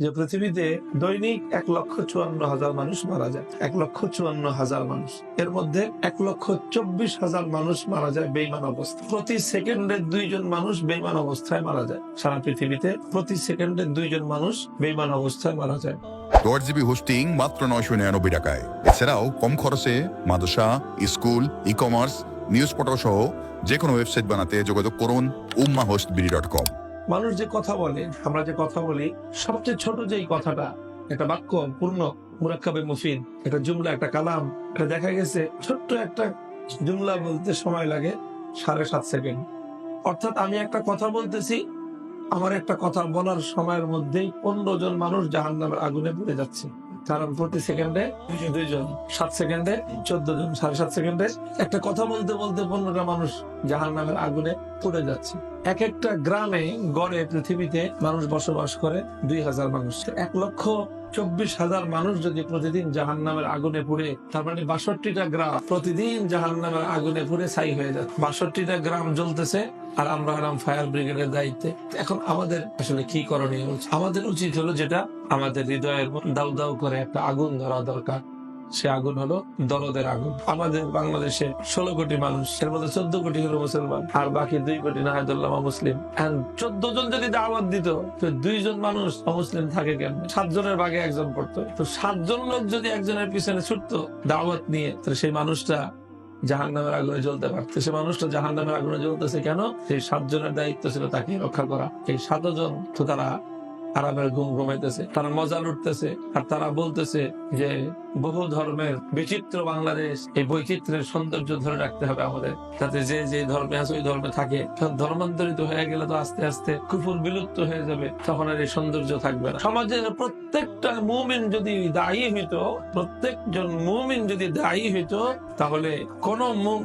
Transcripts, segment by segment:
যে পৃথিবীতে দৈনিক 1,54,000 মানুষ মারা যায়। 1,54,000 মানুষ, এর মধ্যে 1,24,000 মানুষ মারা যায় বেঈমান অবস্থায়। প্রতি সেকেন্ডে 2 জন মানুষ বেঈমান অবস্থায় মারা যায়। সারা পৃথিবীতে প্রতি সেকেন্ডে 2 জন মানুষ বেঈমান অবস্থায় মারা যায়। 10 জিবি হোস্টিং মাত্র 999 টাকায়। এছাড়াও কম খরচে মাদ্রাসা, স্কুল, ই-কমার্স, নিউজ পোর্টাল সহ যে কোনো ওয়েবসাইট বানাতে যোগাযোগ করুন ummahostbiri.com। মানুষ যে কথা বলে, আমরা যে কথা বলি, সবচেয়ে ছোট যেই কথাটা, একটা বাক্য পূর্ণ মুরাক্কাবে মুফিদ, একটা জুমলা, একটা কালাম, এটা দেখা গেছে ছোট্ট একটা জুমলা বলতে সময় লাগে 7.5 সেকেন্ড। অর্থাৎ আমি একটা কথা বলতেছি, আমার একটা কথা বলার সময়ের মধ্যেই 15 জন মানুষ জাহান্নামের আগুনে পুড়ে যাচ্ছে। কারণ প্রতি সেকেন্ডে 2 জন, 7 সেকেন্ডে 14 জন, 7.5 সেকেন্ডে একটা কথা বলতে বলতে 15টা মানুষ জাহান্নামের আগুনে পুড়ে যাচ্ছে। এক একটা গ্রামে গড়ে পৃথিবীতে মানুষ বসবাস করে 2,000 মানুষ। 1,24,000 মানুষ যদি প্রতিদিন জাহান্নামের আগুনে পুড়ে, তার মানে 62টা গ্রাম প্রতিদিন জাহান্নামের আগুনে পুড়ে ছাই হয়ে যাচ্ছে। 62টা গ্রাম জ্বলতেছে, আর আমরা হলাম ফায়ার ব্রিগেডের দায়িত্বে। এখন আমাদের আসলে কি করণীয়? আমাদের উচিত হলো, যেটা আমাদের হৃদয়ের দাউ দাউ করে একটা আগুন ধরা দরকার, সে আগুন হলো দরদের আগুন। আমাদের বাংলাদেশে 16 কোটি মানুষ, এর মধ্যে 14 কোটি হলো মুসলমান, আর বাকি 2 কোটি নাহাদুল্লাহ মুসলিম। 14 জন যদি দাওয়াত দিত, তো 2 জন মানুষ অমুসলিম থাকে কেন? 7 জনের ভাগে 1 জন পড়তো। তো 7 জন লোক যদি একজনের পিছনে ছুটতো দাওয়াত নিয়ে, তো সেই মানুষটা জাহান্নামের আগুনে জ্বলতে পারতো। সে মানুষটা জাহান্নামের আগুনে জ্বলতেছে কেন? সেই 7 জনের দায়িত্ব ছিল তাকে রক্ষা করা। এই 7 জন তো তারা আরামের ঘুম ঘুমাইতেছে, তারা মজা লুটতেছে, আর তারা বলতেছে যে বহু ধর্মের বিচিত্র বাংলাদেশ, এই বৈচিত্র্যের সৌন্দর্য ধরে রাখতে হবে আমাদের, যাতে যে যে ধর্মে আছে ওই ধর্মে থাকে। ধর্মান্তরিত হয়ে গেলে তো আস্তে আস্তে কুফর বিলুপ্ত হয়ে যাবে, তখন আর এই সৌন্দর্য থাকবে না। সমাজের প্রত্যেকটা মুমিন যদি দায়ী হইতো, প্রত্যেকজন মুমিন যদি দায়ী হইতো, তাহলে কোন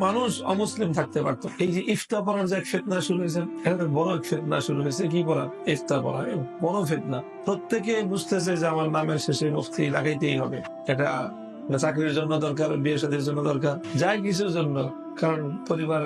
মানুষ অমুসলিম থাকতে পারতো। এই যে ইফতার পড়ার যে ফিতনা শুরু হয়েছে, এটা বড় ফিতনা শুরু হয়েছে। কি পড়া? ইফতার পড়া, বড় ফিতনা। প্রত্যেকে বুঝতেছে যে আমার নামের শেষে মুফতি লাগাইতেই হবে। এটা চাকরির জন্য দরকার, বিয়ে শাদীর জন্য দরকার, যাই কিছুর জন্য। কারণ পরিবার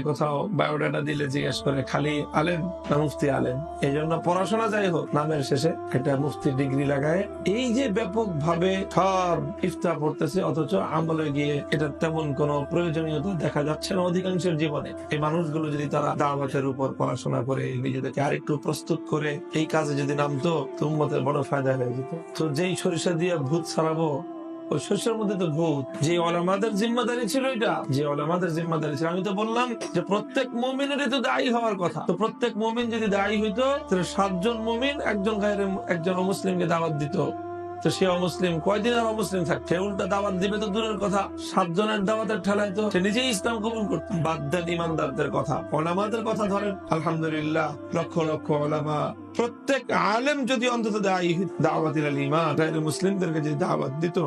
কোথাও বায়োডাটা দিলে জিজ্ঞেস করে খালি আলেম না মুফতি আলেম। এই জন্য পড়াশোনা যাই হোক, নামের শেষে একটা মুফতি ডিগ্রি লাগায়। এই যে ব্যাপক ভাবে সব ইফতার পড়তেছে, অথচ আমলে গিয়ে এটা তেমন কোন প্রয়োজনীয়তা দেখা যাচ্ছে না অধিকাংশের জীবনে। এই মানুষগুলো যদি তারা দাওয়াতের উপর পড়াশোনা করে নিজেদেরকে আরেকটু প্রস্তুত করে এই কাজে যদি নামতো, তো উম্মতের বড় ফায়দা হয়ে যেত। তো যেই সরিষা দিয়ে ভূত ছাড়াবো, ওই শস্যের মধ্যে তো ভূত। যে ওলামাদের জিম্মাদারি ছিল, এটা যে ওলামাদের জিম্মাদারি ছিল। আমি তো বললাম যে প্রত্যেক মুমিনেরই তো দায়ী হওয়ার কথা। তো প্রত্যেক মুমিন যদি দায়ী হইতো, তাহলে 7 জন মুমিন একজন অমুসলিমকে দাওয়াত দিত, তো সে অমুসলিম কয়দিন আর অমুসলিম থাকছে? উল্টা দাওয়াত দিবে তো দূরের কথা, 7 জনের দাওয়াতের ঠেলায় তো সে নিজেই ইসলাম কবুল করত। বাদ দেন ইমানদারদের কথা, ওলামাদের কথা ধরেন। আলহামদুলিল্লাহ, লক্ষ লক্ষ ওলামা, প্রত্যেক আলেম যদি অন্তত দাওয়াতিল ঈমান গায়রে মুসলিমদেরকে যদি দাওয়াত দিত।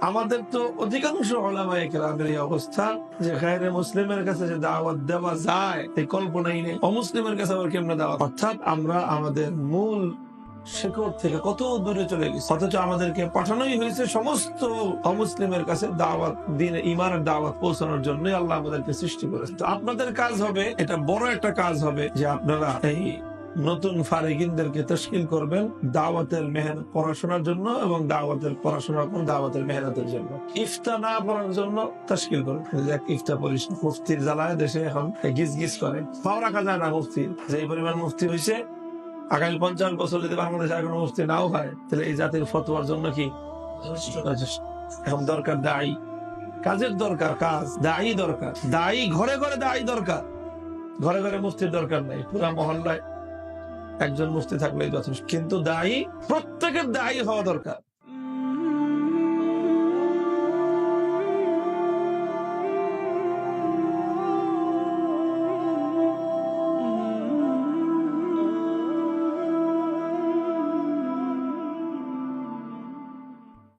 আমাদের তো অধিকাংশ ওলামায়ে কেরামের এই অবস্থা যে গায়রে মুসলিমের কাছে যে দাওয়াত দেওয়া যায় এই কল্পনাই নেই। অমুসলিমের কাছে আবার কেমনে দাওয়াত? অর্থাৎ আমরা আমাদের মূল শিকড় থেকে কত দূরে চলে গেছি, অথচ আমাদেরকে পাঠানোই হয়েছে সমস্ত অমুসলিমের কাছে দাওয়াত, দিন ইমানের দাওয়াত পৌঁছানোর জন্য আল্লাহ আমাদেরকে সৃষ্টি করেছে। তো আপনাদের কাজ হবে, এটা বড় একটা কাজ হবে, যে আপনারা এই নতুন ফারিগিনদেরকে তশকিল করবেন দাওয়াতের মেহনত পড়াশোনার জন্য, এবং দাওয়াতের পড়াশোনার পর দাওয়াতের মেহনতের জন্য। ইফতা না পড়ার জন্য তশকিল করবেন। ইফতা পড়িস, মুফতির জ্বালায় দেশে এখন গিজ গিজ করে, পাও রাখা যায় না মুফতির। যে পরিমাণ মুফতি হয়েছে, আগামী 50 বছর যদি বাংলাদেশে আর কোনো মুফতি নাও হয়, তাহলে এই জাতির ফতোয়ার জন্য কি এখন দরকার? দায়ী, কাজের দরকার, কাজ, দায়ী দরকার। দায়ী ঘরে ঘরে দায়ী দরকার, ঘরে ঘরে মুফতির দরকার নাই। পুরা মহল্লায় একজন মুফতি থাকলেই যথেষ্ট, কিন্তু দায়ী প্রত্যেকের দায়ী হওয়া দরকার।